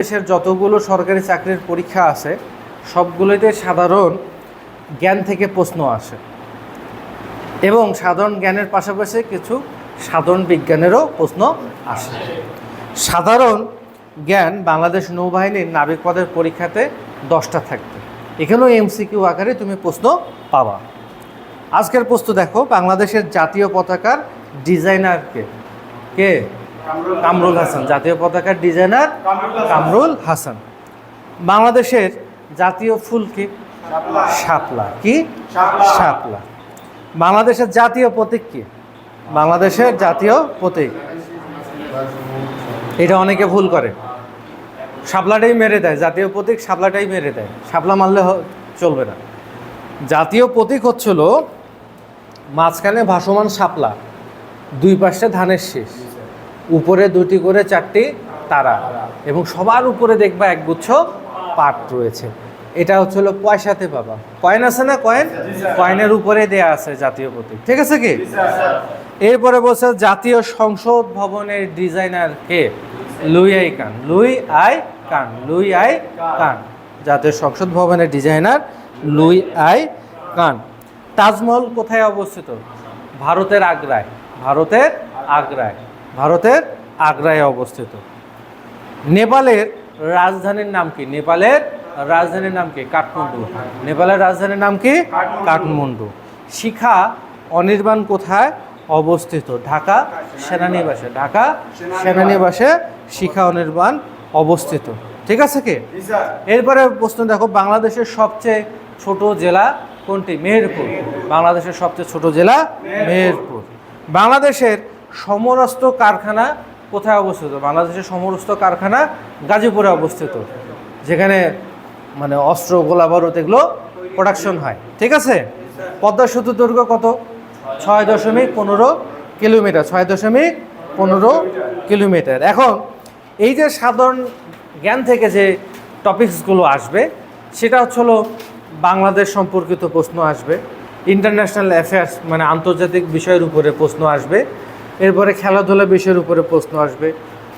দেশের যতগুলো সরকারি চাকরির পরীক্ষা আছে সবগুলোতে সাধারণ জ্ঞান থেকে প্রশ্ন আসে এবং সাধারণ জ্ঞানের পাশাপাশি কিছু সাধারণ বিজ্ঞানেরও প্রশ্ন আসে। সাধারণ জ্ঞান বাংলাদেশ নৌবাহিনীর নাবিক পদের পরীক্ষাতে 10টা থাকবে, এখানেও এমসিকিউ আকারে তুমি প্রশ্ন পাবা। আজকের প্রশ্ন দেখো, বাংলাদেশের জাতীয় পতাকার ডিজাইনার কে? কামরুল হাসান। জাতীয় পতাকার ডিজাইনার কামরুল হাসান। বাংলাদেশের জাতীয় ফুল কি? শাপলা। কি? শাপলা। বাংলাদেশের জাতীয় প্রতীক কি? বাংলাদেশের জাতীয় প্রতীক, এটা অনেকে ভুল করে, শাপলাটাই মেরে দেয়, জাতীয় প্রতীক শাপলাটাই মেরে দেয়, শাপলা মারলে চলবে না। জাতীয় প্রতীক হচ্ছিল মাঝখানে ভাসমান শাপলা, দুই পাশে ধানের শীষ, উপরে 2টি করে 4টি তারা এবং সবার উপরে দেখবা একগুচ্ছ পাট রয়েছে। এটা হচ্ছিল পয়সাতে পাবা, কয়েন আছে না, কয়েনের উপরে দেয়া আছে জাতীয় প্রতীক, ঠিক আছে কি? এরপরে বলছে জাতীয় সংসদ ভবনের ডিজাইনার কে? Louis I Kahn. Louis I Kahn. Louis I Kahn. জাতীয় সংসদ ভবনের ডিজাইনার লুই আই কান। তাজমহল কোথায় অবস্থিত? ভারতের আগ্রায়। ভারতের আগ্রায়। ভারতের আগ্রায় অবস্থিত। নেপালের রাজধানীর নাম কি? নেপালের রাজধানীর নাম কি? কাঠমান্ডু। নেপালের রাজধানীর নাম কি? কাঠমান্ডু। শিখা অনির্বাণ কোথায় অবস্থিত? ঢাকা সেনানিবাসে। ঢাকা সেনানিবাসে শিখা অনির্বাণ অবস্থিত, ঠিক আছে কি? এরপরে প্রশ্ন দেখো, বাংলাদেশের সবচেয়ে ছোট জেলা কোনটি? মেহেরপুর। বাংলাদেশের সবচেয়ে ছোট জেলা মেহেরপুর। বাংলাদেশের সমরস্ত্র কারখানা কোথায় অবস্থিত? বাংলাদেশের সমরস্ত্র কারখানা গাজীপুরে অবস্থিত, যেখানে মানে অস্ত্র, গোলা বারুদ এগুলো প্রোডাকশন হয়, ঠিক আছে? পদ্মা সেতু দৈর্ঘ্য কত? 6.15 কিলোমিটার। 6.15 কিলোমিটার। এখন এই যে সাধারণ জ্ঞান থেকে যে টপিকসগুলো আসবে সেটা হচ্ছিল বাংলাদেশ সম্পর্কিত প্রশ্ন আসবে, ইন্টারন্যাশনাল অ্যাফেয়ার্স মানে আন্তর্জাতিক বিষয়ের উপরে প্রশ্ন আসবে, এরপরে খেলাধুলা বিষয়ের উপরে প্রশ্ন আসবে,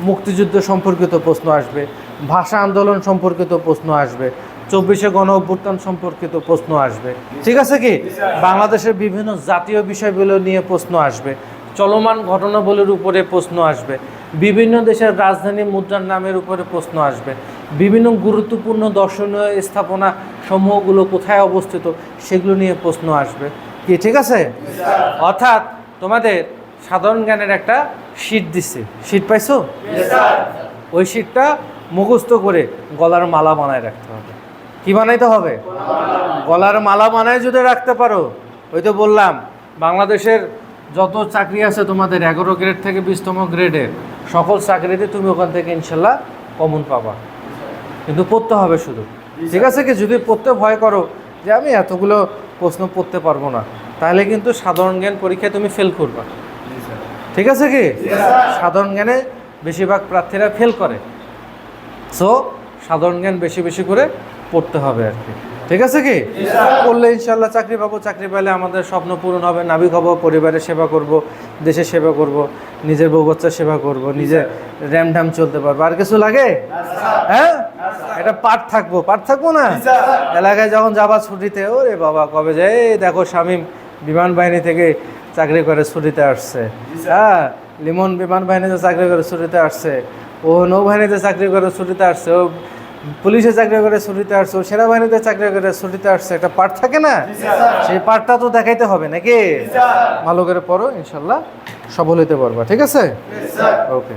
মুক্তিযুদ্ধ সম্পর্কিত প্রশ্ন আসবে, ভাষা আন্দোলন সম্পর্কিত প্রশ্ন আসবে, 24শে গণ অভ্যুত্থান সম্পর্কিত প্রশ্ন আসবে, ঠিক আছে কি? বাংলাদেশের বিভিন্ন জাতীয় বিষয়গুলো নিয়ে প্রশ্ন আসবে, চলমান ঘটনাবলীর উপরে প্রশ্ন আসবে, বিভিন্ন দেশের রাজধানী মুদ্রার নামের উপরে প্রশ্ন আসবে, বিভিন্ন গুরুত্বপূর্ণ দর্শনীয় স্থাপনা সমূহগুলো কোথায় অবস্থিত সেগুলো নিয়ে প্রশ্ন আসবে, কি ঠিক আছে? অর্থাৎ তোমাদের সাধারণ জ্ঞানের একটা শীট দিচ্ছে, শীট পাইছো? ওই শীটটা মুখস্থ করে গলার মালা বানায় রাখতে হবে। কি বানাইতে হবে? গলার মালা বানায় যদি রাখতে পারো, ওই তো বললাম বাংলাদেশের যত চাকরি আছে তোমাদের 11 গ্রেড থেকে 20তম গ্রেডের সকল চাকরিতে তুমি ওখান থেকে ইনশাল্লাহ কমন পাবা, কিন্তু পড়তে হবে শুধু, ঠিক আছে কি? যদি পড়তে ভয় করো যে আমি এতগুলো প্রশ্ন পড়তে পারবো না, তাহলে কিন্তু সাধারণ জ্ঞান পরীক্ষায় তুমি ফেল করবা, ঠিক আছে কি? সাধারণ জ্ঞানে বেশিরভাগ প্রার্থীরা ফেল করে, সো সাধারণ জ্ঞান বেশি বেশি করে পড়তে হবে আর কি, ঠিক আছে কি? পড়লে ইনশাল্লাহ চাকরি পাবো, চাকরি পেলে আমাদের স্বপ্ন পূরণ হবে, নাবিক হবো, পরিবারের সেবা করব, দেশের সেবা করব, নিজের বউ বাচ্চার সেবা করব, নিজের র্যামঢ্যাম চলতে পারবো। আর কিছু লাগে? হ্যাঁ, এটা পাঠ থাকবো না? এলাকায় যখন যাবা ছুটিতে, ওরে বাবা কবে যায়, দেখো শামীম বিমান বাহিনী থেকে চাকরি করে ছুটিতে আসছে, হ্যাঁ, লিমন বিমান বাহিনীতে চাকরি করে ছুটিতে আসছে, ও নৌবাহিনীতে চাকরি করে ছুটিতে আসছে, ও পুলিশে চাকরি করে ছুটিতে আসছে, ও সেনাবাহিনীতে চাকরি করে ছুটিতে আসছে। একটা পাঠ থাকে না? সেই পাঠটা তো দেখাইতে হবে নাকি? ভালো করে পড়ো, ইনশাল্লাহ সফল হতে পারবা, ঠিক আছে? ওকে।